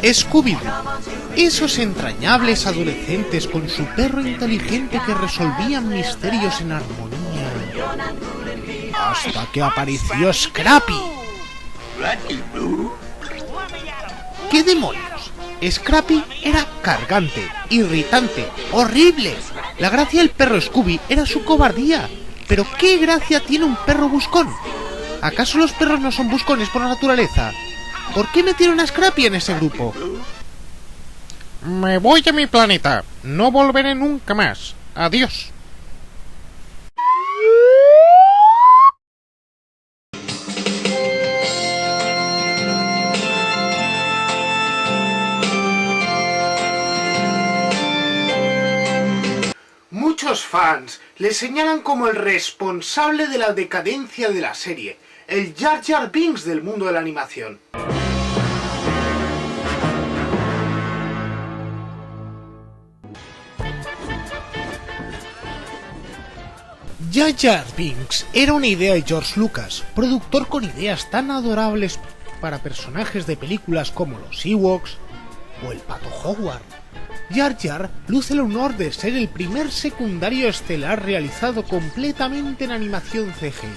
Scooby-Doo. Esos entrañables adolescentes con su perro inteligente que resolvían misterios en armonía. Hasta que apareció Scrappy. ¿Qué demonios? Scrappy era cargante, irritante, horrible. La gracia del perro Scooby era su cobardía. Pero ¿qué gracia tiene un perro buscón? ¿Acaso los perros no son buscones por naturaleza? ¿Por qué metieron a Scrappy en ese grupo? Me voy a mi planeta. No volveré nunca más. Adiós. Muchos fans le señalan como el responsable de la decadencia de la serie, el Jar Jar Binks del mundo de la animación. Jar Jar Binks era una idea de George Lucas, productor con ideas tan adorables para personajes de películas como los Ewoks o el Pato Howard. Jar Jar luce el honor de ser el primer secundario estelar realizado completamente en animación CGI.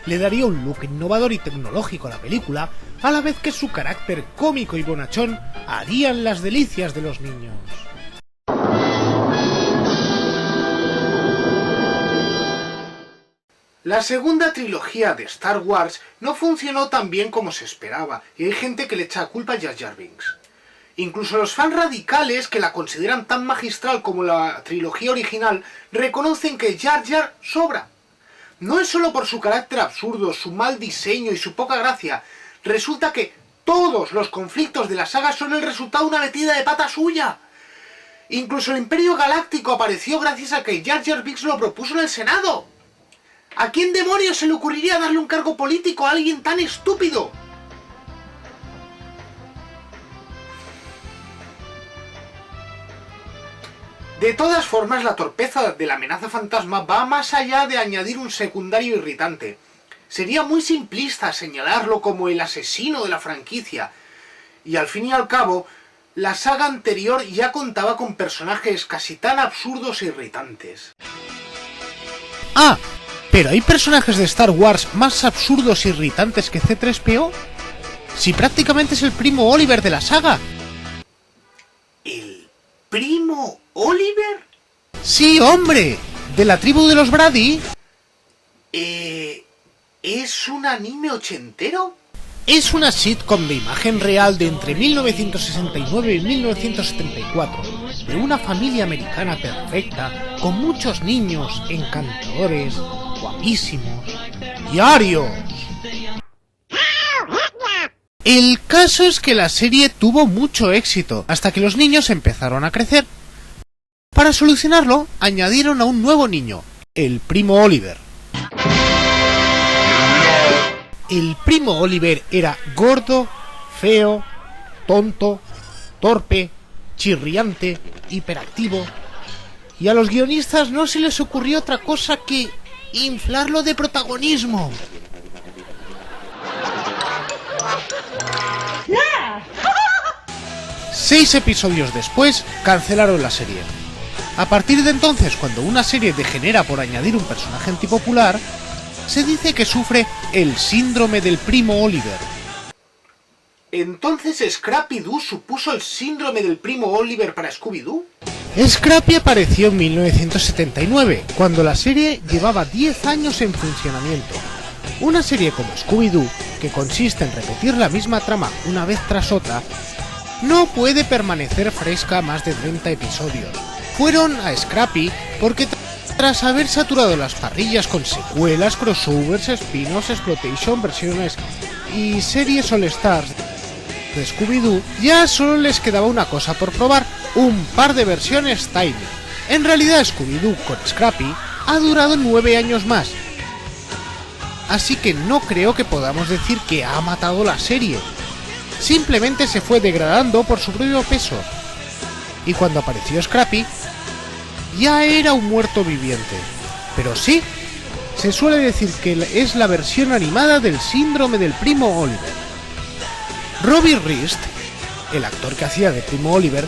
Le daría un look innovador y tecnológico a la película, a la vez que su carácter cómico y bonachón harían las delicias de los niños. La segunda trilogía de Star Wars no funcionó tan bien como se esperaba, y hay gente que le echa culpa a Jar Jar Binks. Incluso los fans radicales, que la consideran tan magistral como la trilogía original, reconocen que Jar Jar sobra. No es solo por su carácter absurdo, su mal diseño y su poca gracia. Resulta que todos los conflictos de la saga son el resultado de una metida de pata suya. Incluso el Imperio Galáctico apareció gracias a que Jar Jar Binks lo propuso en el Senado. ¿A quién demonios se le ocurriría darle un cargo político a alguien tan estúpido? De todas formas, la torpeza de la amenaza fantasma va más allá de añadir un secundario irritante. Sería muy simplista señalarlo como el asesino de la franquicia, y al fin y al cabo, la saga anterior ya contaba con personajes casi tan absurdos e irritantes. Ah, ¿pero hay personajes de Star Wars más absurdos e irritantes que C-3PO? Si prácticamente es el primo Oliver de la saga. ¿El primo Oliver? Sí, hombre, de la tribu de los Brady. ¿Es un anime ochentero? Es una sitcom de imagen real de entre 1969 y 1974, de una familia americana perfecta, con muchos niños encantadores, guapísimos, diarios. El caso es que la serie tuvo mucho éxito, hasta que los niños empezaron a crecer. Para solucionarlo, añadieron a un nuevo niño, el primo Oliver. El primo Oliver era gordo, feo, tonto, torpe, chirriante, hiperactivo, y a los guionistas no se les ocurrió otra cosa que inflarlo de protagonismo. Yeah. 6 episodios después, cancelaron la serie. A partir de entonces, cuando una serie degenera por añadir un personaje antipopular, se dice que sufre el síndrome del primo Oliver. ¿Entonces Scrappy-Doo supuso el síndrome del primo Oliver para Scooby-Doo? Scrappy apareció en 1979, cuando la serie llevaba 10 años en funcionamiento. Una serie como Scooby-Doo, que consiste en repetir la misma trama una vez tras otra, no puede permanecer fresca más de 30 episodios. Fueron a Scrappy porque tras haber saturado las parrillas con secuelas, crossovers, spin-offs, exploitation, versiones y series All Stars de Scooby-Doo, ya solo les quedaba una cosa por probar, un par de versiones Tiny. En realidad Scooby-Doo con Scrappy ha durado 9 años más, así que no creo que podamos decir que ha matado la serie. Simplemente se fue degradando por su propio peso, y cuando apareció Scrappy, ya era un muerto viviente. Pero sí, se suele decir que es la versión animada del síndrome del primo Oliver. Robbie Rist el actor que hacía de Primo Oliver,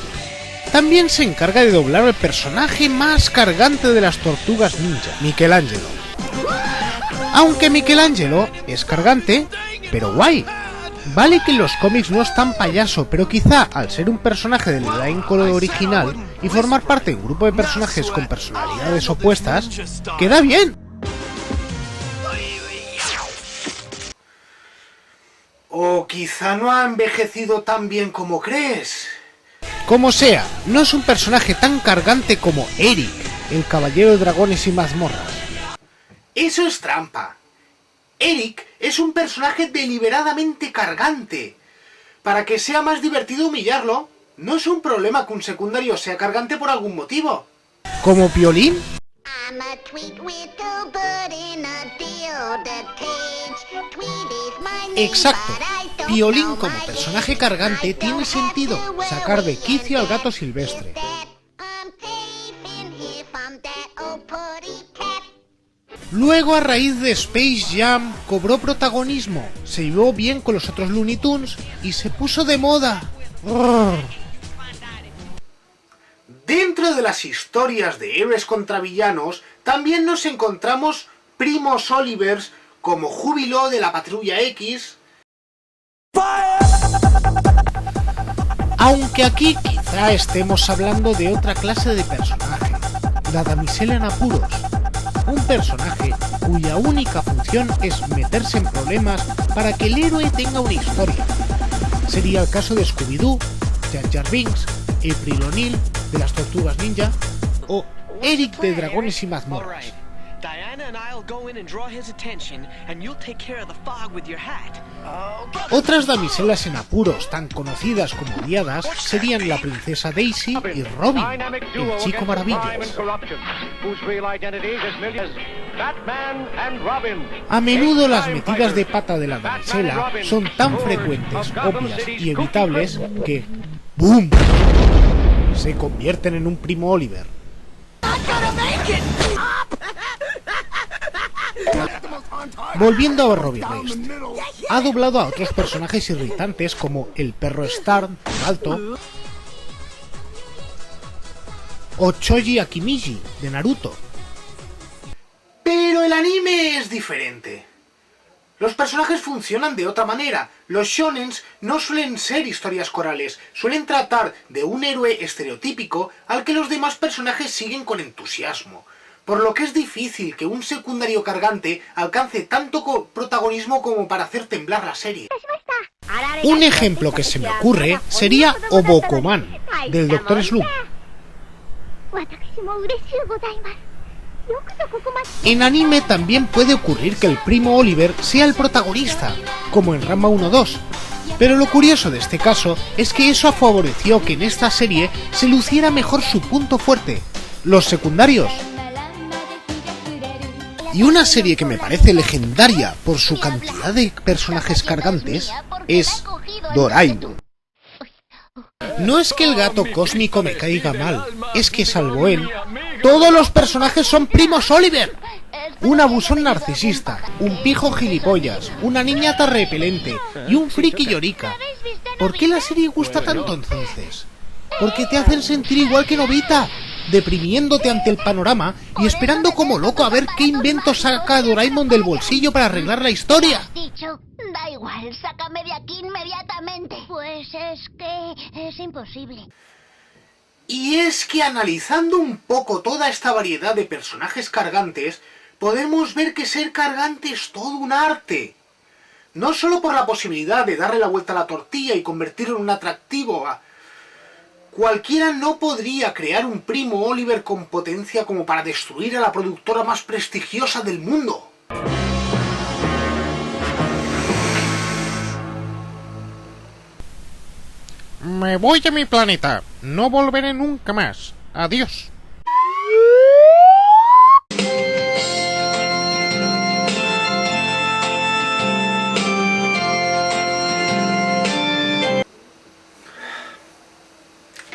también se encarga de doblar al personaje más cargante de las Tortugas Ninja, Michelangelo. Aunque Michelangelo es cargante, pero guay. Vale que en los cómics no es tan payaso, pero quizá al ser un personaje del elenco original y formar parte de un grupo de personajes con personalidades opuestas, queda bien. O quizá no ha envejecido tan bien como crees. Como sea, no es un personaje tan cargante como Eric, el caballero de dragones y mazmorras. Eso es trampa. Eric es un personaje deliberadamente cargante. Para que sea más divertido humillarlo, no es un problema que un secundario sea cargante por algún motivo. ¿Como Piolín? Exacto. Piolín como personaje cargante tiene sentido, sacar de quicio al gato silvestre. Luego, a raíz de Space Jam, cobró protagonismo, se llevó bien con los otros Looney Tunes y se puso de moda. Dentro de las historias de héroes contra villanos, también nos encontramos primos Olivers como Júbilo de la Patrulla X. Aunque aquí quizá estemos hablando de otra clase de personaje, la damisela en apuros. Un personaje cuya única función es meterse en problemas para que el héroe tenga una historia. Sería el caso de Scooby-Doo, Jar Jar Binks, April O'Neil de las Tortugas Ninja o Eric de Dragones y Mazmorras. Otras damiselas en apuros tan conocidas como odiadas serían la princesa Daisy y Robin, el Chico Maravillas. A menudo las metidas de pata de la damisela son tan frecuentes, obvias y evitables que ¡boom!, se convierten en un Primo Oliver. Volviendo a Robbie Rest, ha doblado a otros personajes irritantes como el perro Star de Alto o Choji Akimichi de Naruto. Pero el anime es diferente. Los personajes funcionan de otra manera. Los shonens no suelen ser historias corales, suelen tratar de un héroe estereotípico al que los demás personajes siguen con entusiasmo. Por lo que es difícil que un secundario cargante alcance tanto protagonismo como para hacer temblar la serie. Un ejemplo que se me ocurre sería Obokoman, del Dr. Slump. En anime también puede ocurrir que el Primo Oliver sea el protagonista, como en Ranma 1-2. Pero lo curioso de este caso es que eso favoreció que en esta serie se luciera mejor su punto fuerte, los secundarios. Y una serie que me parece legendaria por su cantidad de personajes cargantes es Doraemon. No es que el gato cósmico me caiga mal, es que salvo él, todos los personajes son primos Oliver. Un abusón narcisista, un pijo gilipollas, una niñata repelente y un friki llorica. ¿Por qué la serie gusta tanto entonces? Porque te hacen sentir igual que Nobita, deprimiéndote ante el panorama y esperando como loco a ver qué invento saca Doraemon del bolsillo para arreglar la historia. Da igual, sácame de aquí inmediatamente. Pues es que es imposible. Y es que analizando un poco toda esta variedad de personajes cargantes, podemos ver que ser cargante es todo un arte. No solo por la posibilidad de darle la vuelta a la tortilla y convertirlo en un atractivo. Cualquiera no podría crear un Primo Oliver con potencia como para destruir a la productora más prestigiosa del mundo. Me voy a mi planeta. No volveré nunca más. Adiós.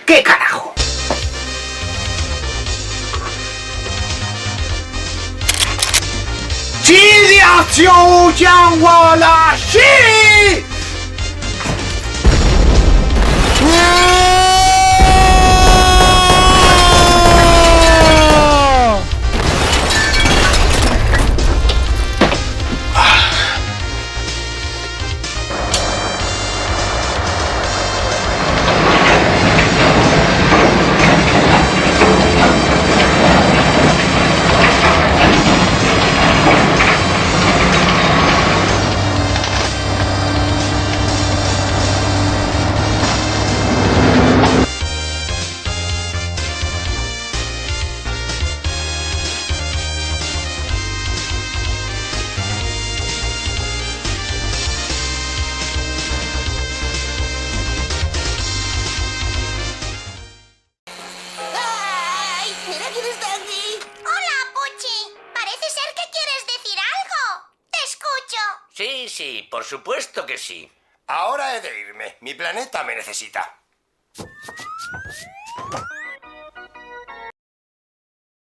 ¿Qué carajo? ser que quieres decir algo. Te escucho. Sí, por supuesto que sí. Ahora he de irme. Mi planeta me necesita.